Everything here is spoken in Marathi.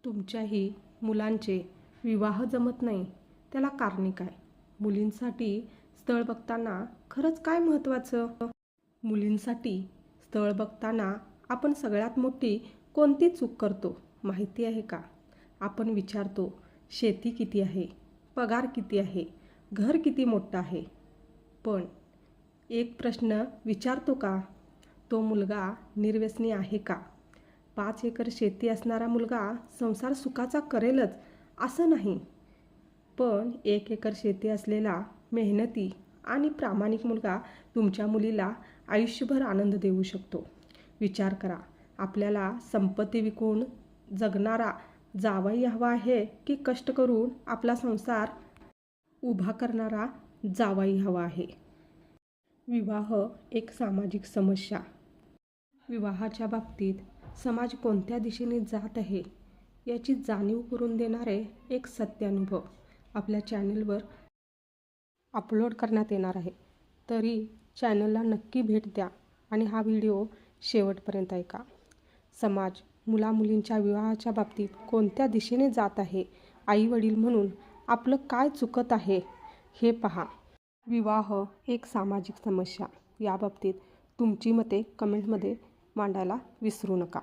तुमच्याही मुलांचे विवाह जमत नाही, त्याला कारणे काय? मुलींसाठी स्थळ बघताना खरंच काय महत्त्वाचं? मुलींसाठी स्थळ बघताना आपण सगळ्यात मोठी कोणती चूक करतो माहिती आहे का? आपण विचारतो शेती किती आहे, पगार किती आहे, घर किती मोठं आहे. पण एक प्रश्न विचारतो का? तो मुलगा निर्व्यसनी आहे का? 5 एकर शेती असणारा मुलगा संसार सुखाचा करेलच असं नाही, पण 1 एकर शेती असलेला मेहनती आणि प्रामाणिक मुलगा तुमच्या मुलीला आयुष्यभर आनंद देऊ शकतो. विचार करा, आपल्याला संपत्ती विकून जगणारा जावई हवा आहे की कष्ट करून आपला संसार उभा करणारा जावई हवा आहे? विवाह एक सामाजिक समस्या. विवाहाच्या बाबतीत समाज कोणत्या दिशेने जात आहे याची जाणीव करून देणारे एक सत्यानुभव आपल्या चॅनलवर अपलोड करण्यात येणार आहे. तरी चॅनलला नक्की भेट द्या आणि हा व्हिडिओ शेवटपर्यंत ऐका. समाज मुलामुलींच्या विवाहाच्या बाबतीत कोणत्या दिशेने जात आहे, आईवडील म्हणून आपलं काय चुकत आहे हे पहा. विवाह एक सामाजिक समस्या याबाबतीत तुमची मते कमेंटमध्ये मांडायला विसरू नका.